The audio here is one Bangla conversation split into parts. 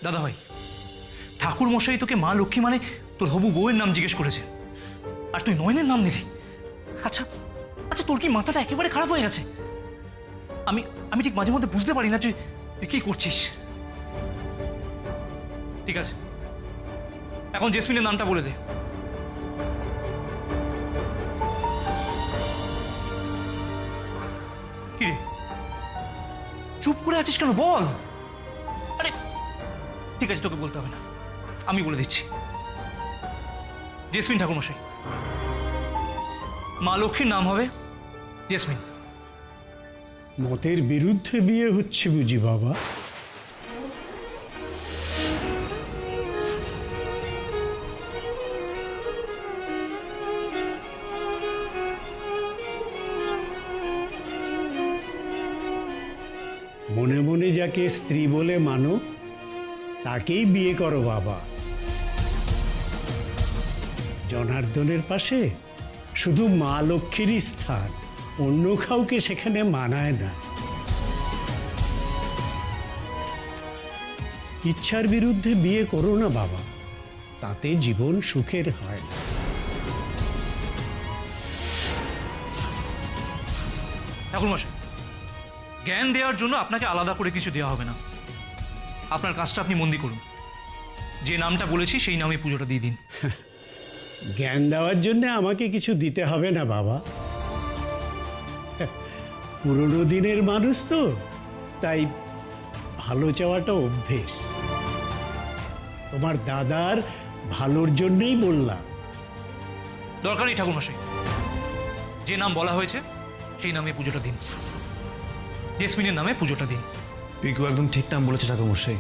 দাদা ভাই, ঠাকুর মশাই তোকে মা লক্ষ্মী মানে তোর হবু বউয়ের নাম জিজ্ঞেস করেছে, আর তুই নয়নের নাম নিলি। আচ্ছা আচ্ছা, তোর কি মাথাটা একেবারে খারাপ হয়ে গেছে? আমি আমি ঠিক মাঝে মধ্যে বুঝতে পারি না তুই কি করছিস। ঠিক আছে, এখন জেসমিনের নামটা বলে দে। কি রে, চুপ করে আছিস কেন? বল। আরে ঠিক আছে, তোকে বলতে হবে না, আমি বলে দিচ্ছি। জেসমিন ঠাকুরমশাই, মা লক্ষ্মীর নাম হবে জেসমিন। মতের বিরুদ্ধে বিয়ে হচ্ছে বুঝি বাবা? মনে মনে যাকে স্ত্রী বলে মানো তাকেই বিয়ে করো বাবা। জনার্দনের পাশে শুধু মা লক্ষ্মীরই স্থান, অন্য কাউকে সেখানে মানায় না। ইচ্ছার বিরুদ্ধে বিয়ে করো না বাবা, তাতে জীবন সুখের হয় না। ঠাকুরমশাই, জ্ঞান দেওয়ার জন্য আপনাকে আলাদা করে কিছু দেওয়া হবে না। আপনার কাজটা আপনি মন্দি করুন, যে নামটা বলেছি সেই নামে পুজোটা দিয়ে দিন। জ্ঞান দেওয়ার জন্য আমাকে কিছু দিতে হবে না বাবা। পুরনো দিনের মানুষ তো, তাই ভালো চাওয়াটা অভ্যেস। তোমার দাদার ভালোর জন্যই বললাম। দরকার নেই ঠাকুরমশাই, যে নাম বলা হয়েছে সেই নামে পুজোটা দিন, জেসমিনের নামে পুজোটা দিন। পিকু একদম ঠিক নাম বলেছে ঠাকুরমশাই।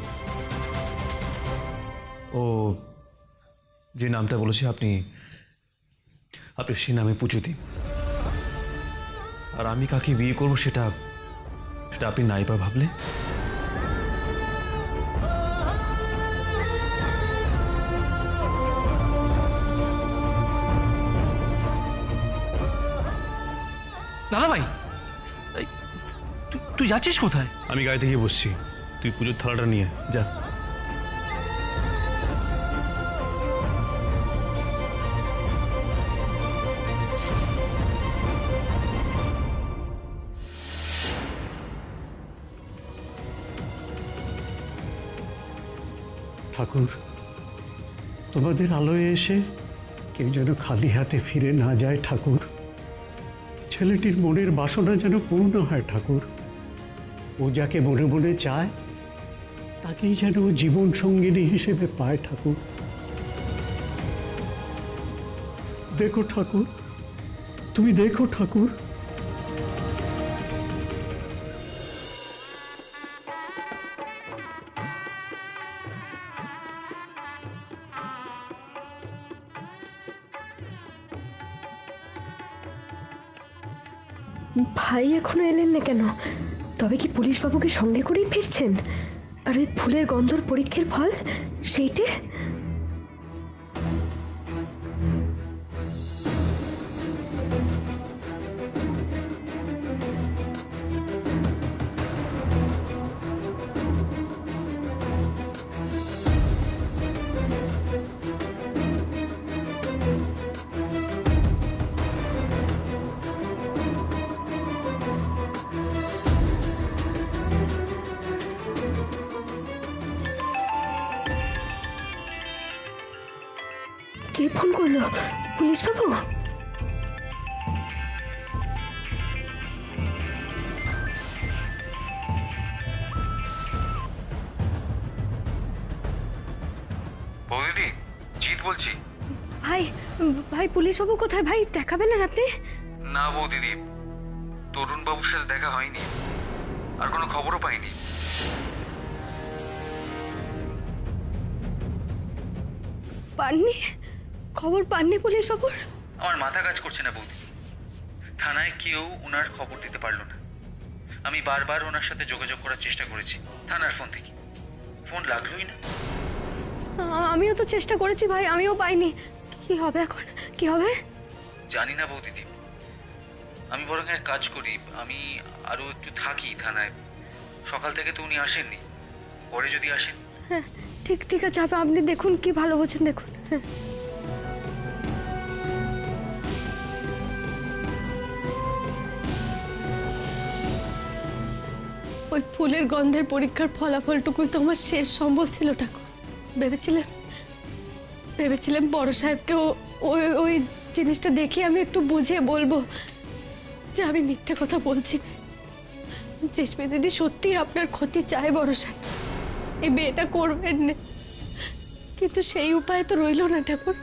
ও যে নামটা বলেছে আপনি সেই নামে পুজো দিন। আর আমি কাকে বিয়ে করবো সেটা আপনি নাই বা ভাবলে? দাদা ভাই, তুই যাচ্ছিস কোথায়? আমি গাড়িতে গিয়ে বসছি, তুই পুজোর থালাটা নিয়ে যা। ঠাকুর, তোমাদের আলোয় এসে কেউ যেন খালি হাতে ফিরে না যায় ঠাকুর। ছেলেটির মনের বাসনা যেন পূর্ণ হয় ঠাকুর। ও যাকে মনে মনে চায় তাকেই যেন জীবন সঙ্গিনী হিসেবে পায় ঠাকুর। দেখো ঠাকুর, তুমি দেখো ঠাকুর। ভাই এখনো এলেন না কেন? তবে কি পুলিশ বাবুকে সঙ্গে করেই ফিরছেন? আর ওই ফুলের গন্ধর পরীক্ষার ফল সেইটে? কে ফোন করলো? পুলিশ বাবু? বৌদি, জিৎ বলছি। ভাই ভাই পুলিশ বাবু কোথায়? ভাই দেখা পেলেন আপনি? না বৌদিদি, তরুণ বাবুর সাথে দেখা হয়নি, আর কোনো খবরও পাইনি। পাননি? খবর পাননি পুলিশ বাবুর? আমার মাথা কাজ করছে না বৌদি। থানায় কেউ ওনার খবর দিতে পারলো না। আমি বারবার ওনার সাথে যোগাযোগ করার চেষ্টা করেছি থানার ফোন থেকে, ফোন লাগলোই না। আমিও তো চেষ্টা করেছি ভাই, আমিও পাইনি। কি হবে এখন? কি হবে জানি না বৌদিদি। আমি বরং এক কাজ করি, আমি আরো একটু থাকি থানায়। সকাল থেকে তো উনি আসেননি, পরে যদি আসেন হ্যাঁ ঠিক ঠিক আছে, আপনি দেখুন কি ভালো বোঝেন দেখুন। হ্যাঁ ওই ফুলের গন্ধের পরীক্ষার ফলাফলটুকুই তো আমার শেষ সম্বল ছিল ঠাকুর। ভেবেছিলাম বড় সাহেবকে ওই ওই জিনিসটা দেখে আমি একটু বুঝিয়ে বলবো যে আমি মিথ্যে কথা বলছি না। জেসমিন দিদি সত্যি আপনার ক্ষতি চায় বড় সাহেব, এই বিয়েটা করবেন না, কিন্তু সেই উপায় তো রইল না ঠাকুর।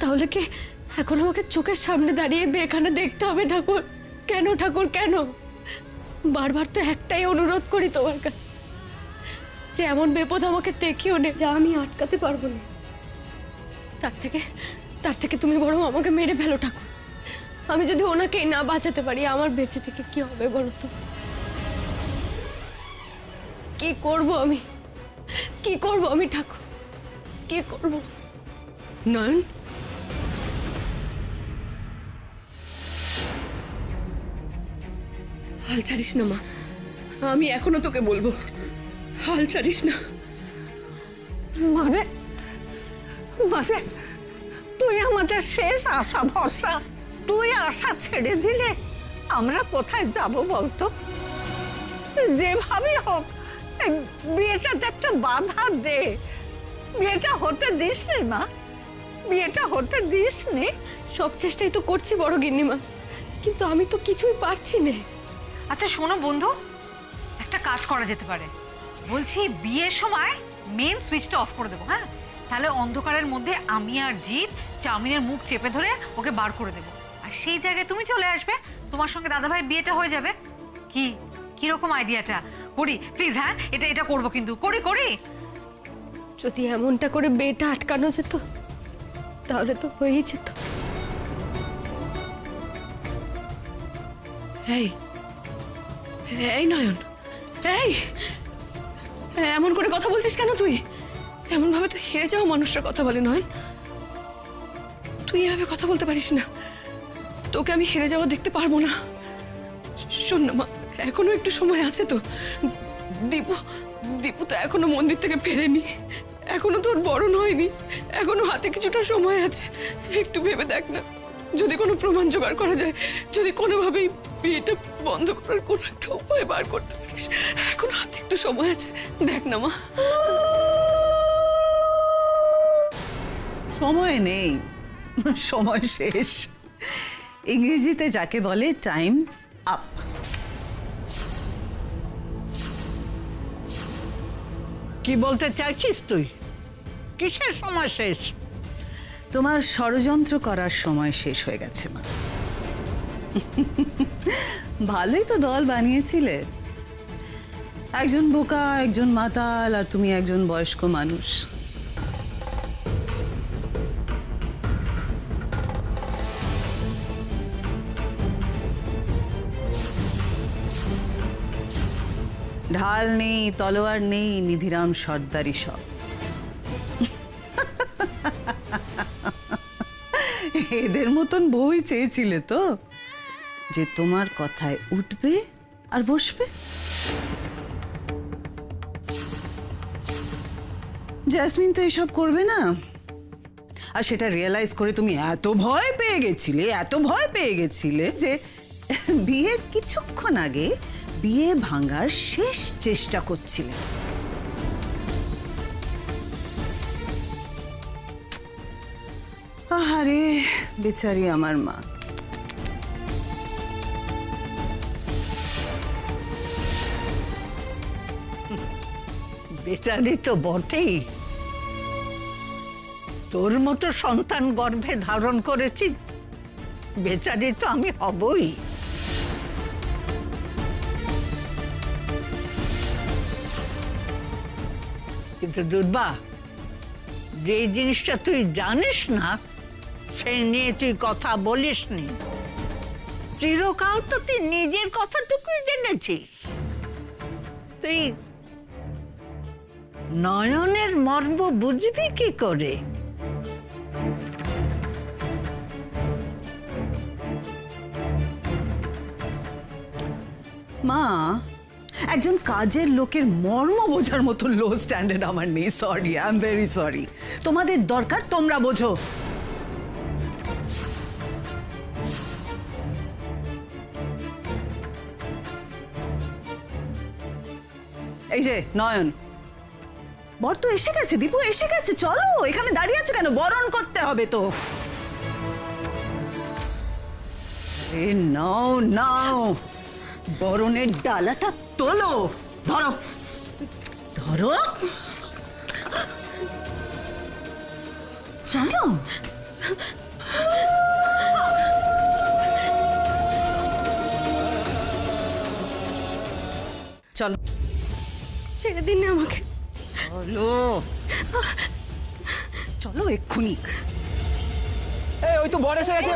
তাহলে কি এখন আমাকে চোখের সামনে দাঁড়িয়ে বিয়েখানা দেখতে হবে ঠাকুর? কেন ঠাকুর কেন? বারবার তো একটাই অনুরোধ করি তোমার কাছে যে এমন বিপদ আমাকে দেখিও না যা আমি আটকাতে পারবো না। তার থেকে তুমি বরং আমাকে মেরে ফেলো ঠাকুর। আমি যদি ওনাকেই না বাঁচাতে পারি আমার বেঁচে থেকে কি হবে বলো তো? কি করব আমি ঠাকুর, কি করব? নয়ন, হাল ছাড়িস না মা, আমি এখনো তোকে বলবো, হাল ছাড়িস না। মানে মানে তুই আমাদের শেষ আশা ভরসা, তুই আশা ছেড়ে দিলে আমরা কোথায় যাব বলতো? তুই যেভাবে হোক এই বিয়েটাতে একটা বাধা দে, বিয়েটা হতে দিস নি মা, বিয়েটা হতে দিস নি। সব চেষ্টাই তো করছি বড় গিন্নিমা, কিন্তু আমি তো কিছুই পারছি না। আচ্ছা শোনো বন্ধু, একটা কাজ করা যেতে পারে। বলছি বিয়ের সময় মেন সুইচটা অফ করে দেবো, হ্যাঁ? তাহলে অন্ধকারের মধ্যে আমি আর জিৎ চাউমিনের মুখ চেপে ধরে ওকে বার করে দেবো, আর সেই জায়গায় তুমি চলে আসবে, তোমার সঙ্গে দাদাভাই বিয়েটা হয়ে যাবে। কিরকম আইডিয়াটা? করি প্লিজ, হ্যাঁ এটা করবো, কিন্তু করি। যদি এমনটা করে বিয়েটা আটকানো যেত তাহলে তো হয়েই যেত। এই নয়ন, এমন করে কথা বলছিস কেন তুই? এমন ভাবে তো হেরে যাওয়া মানুষরা কথা বলে নয়ন, তুই এভাবে কথা বলতে পারিস না। তোকে আমি হেরে যাওয়া দেখতে পারবো না। শোন না মা, এখনো একটু সময় আছে তো। দীপু তো এখনো মন্দির থেকে ফেরেনি, এখনো তোর বরণ হয়নি, এখনো হাতে কিছুটা সময় আছে। একটু ভেবে দেখ না, যদি কোনো প্রমাণ জোগাড় করা যায়, যদি কোনোভাবেই বিয়েটা বন্ধ করার কোনো একটা উপায় বার করতে পারিস, এখনো হাতে একটু সময় আছে, দেখ না মা। সময় নেই, সময় শেষ। ইংরেজিতে যাকে বলে টাইম আপ। কি বলতে চাইছিস তুই? কিসের সময় শেষ? তোমার ষড়যন্ত্র করার সময় শেষ হয়ে গেছে মা। ভালোই তো দল বানিয়েছিলে, একজন বোকা, একজন মাতাল, আর তুমি একজন বয়স্ক মানুষ। ঢাল নেই, তলোয়ার নেই, নিধিরাম সর্দারি সব। এদের মতন বই চেয়েছিলে তো, যে তোমার কথায় উঠবে আর বসবে। জেসমিন তো এসব করবে না, আর সেটা রিয়েলাইজ করে তুমি এত ভয় পেয়ে গেছিলে যে বিয়ের কিছুক্ষণ আগে বিয়ে ভাঙার শেষ চেষ্টা করছিলে। আহারে বেচারি আমার মা। বেচারি তো বটেই, তোর মতো সন্তান গর্ভে ধারণ করেছি, বেচারি তো আমি হবই। কিন্তু দুর্বা, যে জিনিসটা তুই জানিস না সেই নিয়ে তুই কথা বলিস নি। চিরকাল তো তুই নিজের কথাটুকুই জেনেছিস। তুই নয়নের মর্ম বুঝবি কি করে? মা, একজন কাজের লোকের মর্ম বোঝার মতো লো স্ট্যান্ডার্ড আমার নেই। Sorry, I am very sorry. তোমাদের দরকার তোমরা বোঝো। এই যে নয়ন, বর তো এসে গেছে, দীপু এসে গেছে, চলো। এখানে দাঁড়িয়ে আছো কেন? বরণ করতে হবে তো। নাও নাও, বরণের ডালাটা তোলো। ধরো ধরো, চলো। চলো ছেড়ে দিন না আমাকে। চলো চলো এক্ষুনি। ওই তো বর এসে গেছে।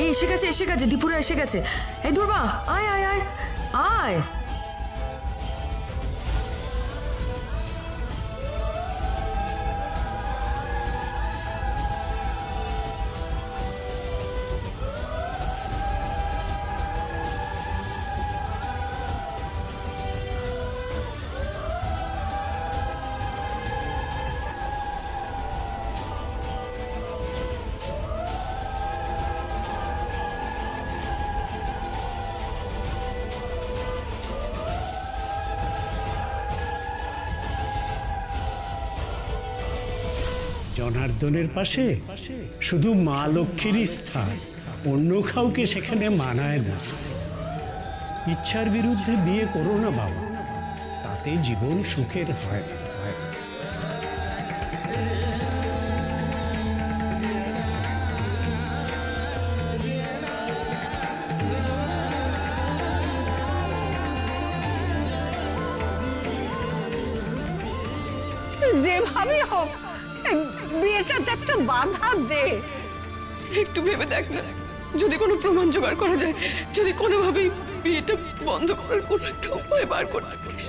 এই এসে গেছে দীপুরা এসে গেছে। এই দুর্বা, আয় আয় আয় আয়। জনার্দনের পাশে শুধু মা লক্ষ্মীরই স্থান, অন্য কাউকে সেখানে মানায় না। ইচ্ছার বিরুদ্ধে বিয়ে করো না বাবা, তাতে জীবন সুখের হয় না। যেভাবে হোক বিয়েটাতে একটা বাধা দে। একটু ভেবে দেখ না, যদি কোনো প্রমাণ জোগাড় করা যায়, যদি কোনোভাবেই বিয়েটা বন্ধ করার কোনো একটা উপায় বার করতে পারিস।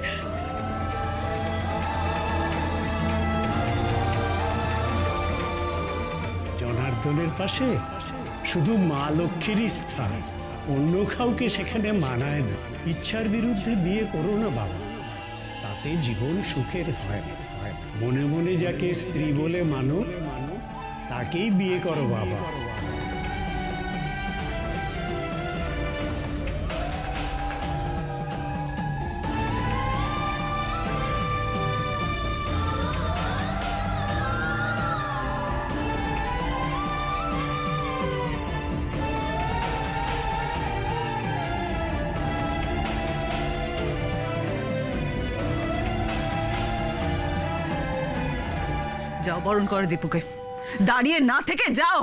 জনার্দনের পাশে শুধু মা লক্ষ্মীরই স্থান, অন্য কাউকে সেখানে মানায় না। ইচ্ছার বিরুদ্ধে বিয়ে করো না বাবা, তাতে জীবন সুখের হয় না। মনে মনে যাকে স্ত্রী বলে মানো, তাকেই বিয়ে করো বাবা। যাও বরণ করো দীপুকে, দাঁড়িয়ে না থেকে যাও।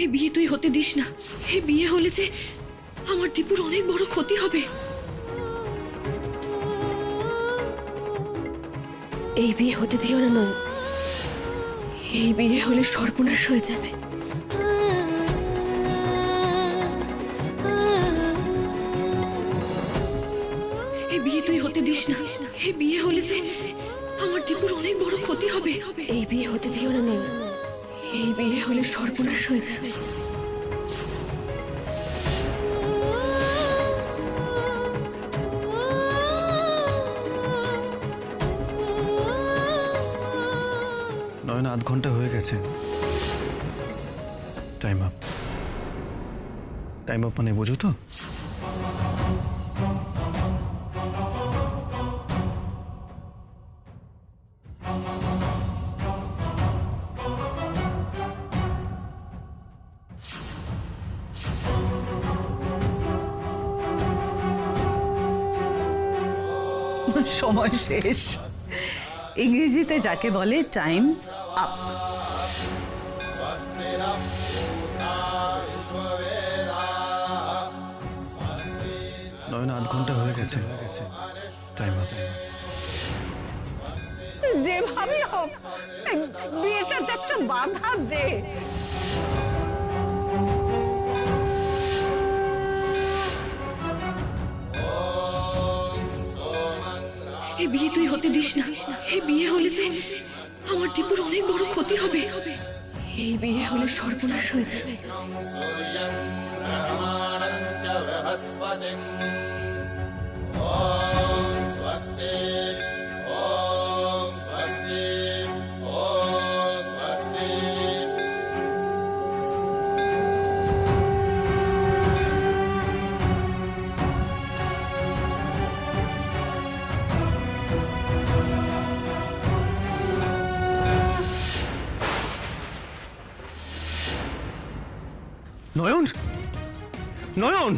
এই বিয়ে তুই হতে দিস না। এই বিয়ে হলে যে আমার দীপুর অনেক বড় ক্ষতি হবে। এই বিয়ে হতে দিও না নয়, এই বিয়ে হলে সর্বনাশ হয়ে যাবে। এই বিয়ে তুই হতে দিস না। এই বিয়ে হলে যে আমার দীপুর অনেক বড় ক্ষতি হবে। এই বিয়ে হতে দিও না নয়, এই বিয়ে হলে সর্বনাশ হয়ে যাবে। নয়ন, 8 ঘন্টা হয়ে গেছে। Time up. টাইম আপ মানে বোঝো তো? সময় শেষ। ইংরেজিতে যাকে বলে টাইম আপ। ঘন্টা হয়ে গেছে টাইম আপ। যেভাবে হোক এই বিয়েটাতে একটা বাধা দে। এই বিয়ে তুই হতে দিস না। এই বিয়ে হলে যে আমার দীপুর অনেক বড় ক্ষতি হবে। এই বিয়ে হলে সর্বনাশ হয়ে যাবে। নয়ন, নয়ন,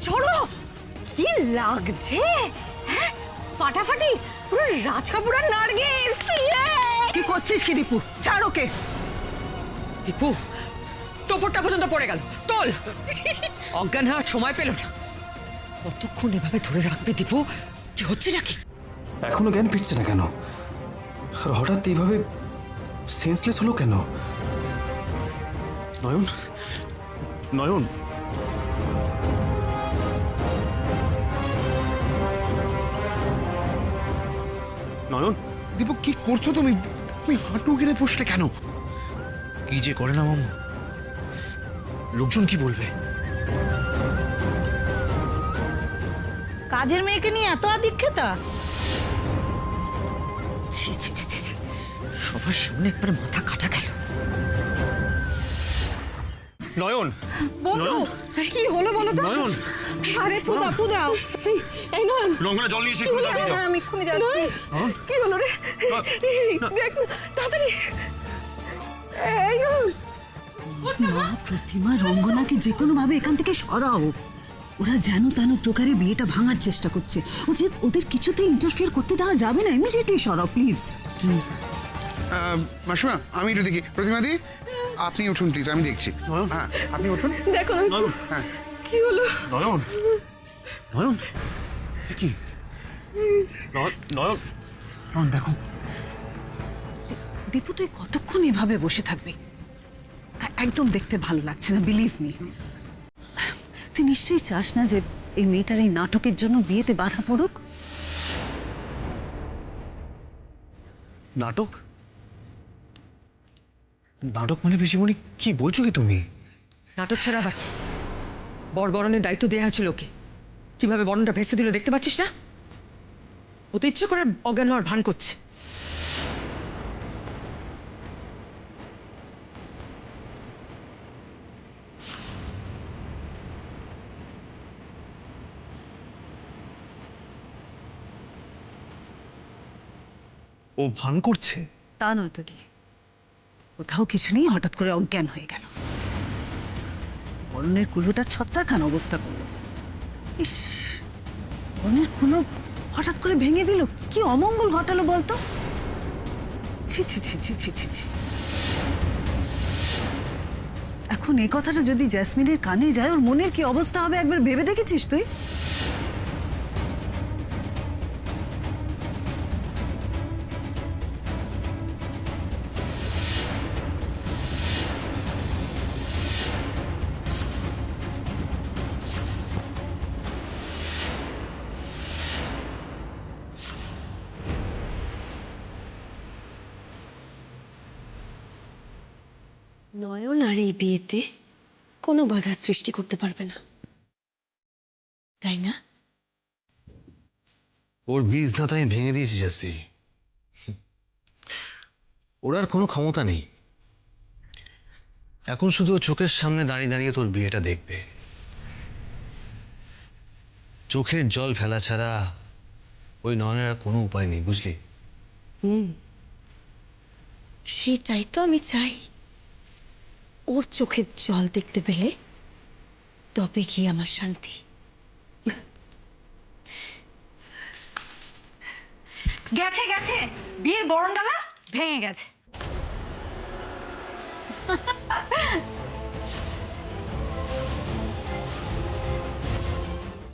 চলো কি লাগছে, হ্যাঁ ফাটাফাটি পুরো রাজকাপুরার নার্গিস। কি করছিস কি দীপু? ছাড় ওকে। দীপু টোপরটা পর্যন্ত পড়ে গেল, তোল। অজ্ঞান হওয়ার সময় পেল না। কতক্ষণ এভাবে ধরে রাখবে দীপু? কি হচ্ছে নাকি? এখনো জ্ঞান ফিরছে না কেন? আর হঠাৎ এইভাবে সেন্সলেস হলো কেন? নয়ন, নয়ন, নয়ন, দীপু কি করছো তুমি? তুমি হাঁটু গেড়ে বসলে কেন? কি যে করে না মামা, লোকজন কি বলবে? কাজের মেয়েকে নিয়ে এত আদিক্ষেতা? ছি ছি ছি ছি, সবার সামনে একবার মাথা কাটা গেল। নয়ন, বন্ধু কি হলো বলো তো? নয়ন, আরে পুদা পুদা, এই নয়ন, রঙ্গনা জল নিয়ে এসে একটু দাঁড়িয়ে যাও। আমি এক্ষুনি যাচ্ছি। কি হলো রে? এই, দেখ তাড়াতাড়ি। এই নয়ন, মা প্রতিমা রঙ্গনাকে যে কোনো ভাবে এখান থেকে সরাও। ওরা যেন তেন প্রকারে বিয়েটা ভাঙার চেষ্টা করছে। ওদের কিছুতে ইন্টারফেয়ার করতে দেওয়া যাবে না। ইমিডিয়েটলি সরাও প্লিজ। মাসিমা আমি একটু দেখি। প্রতিমা দি আপনি উঠুন প্লিজ, আমি দেখছি। হ্যাঁ আপনি উঠুন। দেখো হ্যাঁ কি হলো? নয়ন, নয়ন, কি? নয়ন, নয়ন দেখো। দীপু তুই কতক্ষণ এভাবে বসে থাকবি? একদম দেখতে ভালো লাগছে না, বিলিভ মি। তুই নিশ্চয়ই চাস না যে এই মেয়েটার এই নাটকের জন্য বিয়েতে বাধা পড়ুক। নাটক? নাটক মানে পিসিমণি কি বলছো কি তুমি? নাটক ছাড়া আবার বরবরণের দায়িত্ব দেওয়া হয়েছিল ওকে। কিভাবে বরণটা ভেসে দিল দেখতে পাচ্ছিস না? ও তো ইচ্ছে করে অজ্ঞান হওয়ার ভান করছে। ও ভান করছে? তা নয় তো কি, কোথাও কিছু নেই, হঠাৎ করে অজ্ঞান হয়ে গেল। বরণের কুলোটা ছত্রাখান অবস্থা করলো। ইস, বরণের কুলো হঠাৎ করে ভেঙে দিল। কি অমঙ্গল ঘটালো বলতো? ছি ছি ছি ছি ছি ছি ছি। এখন এই কথাটা যদি জেসমিনের কানে যায়, ওর মনের কি অবস্থা হবে একবার ভেবে দেখেছিস তুই? নয়ন আর এই বিয়েতে কোনো বাধা সৃষ্টি করতে পারবে না। তাই না? ওর বীজ ধাত আমি ভেঙে দিয়েছি জাসি। ওর আর কোনো ক্ষমতা নেই। এখন শুধু ও চোখের সামনে দাঁড়িয়ে দাঁড়িয়ে তোর বিয়েটা দেখবে। চোখের জল ফেলা ছাড়া ওই নয়নের আর কোনো উপায় নেই, বুঝলি? সেটাই তো আমি চাই। ওর চোখের জল দেখতে পেলে তবে কি আমার শান্তি। গেছে গেছে, বিয়ের বরণ ডালা ভেঙে গেছে।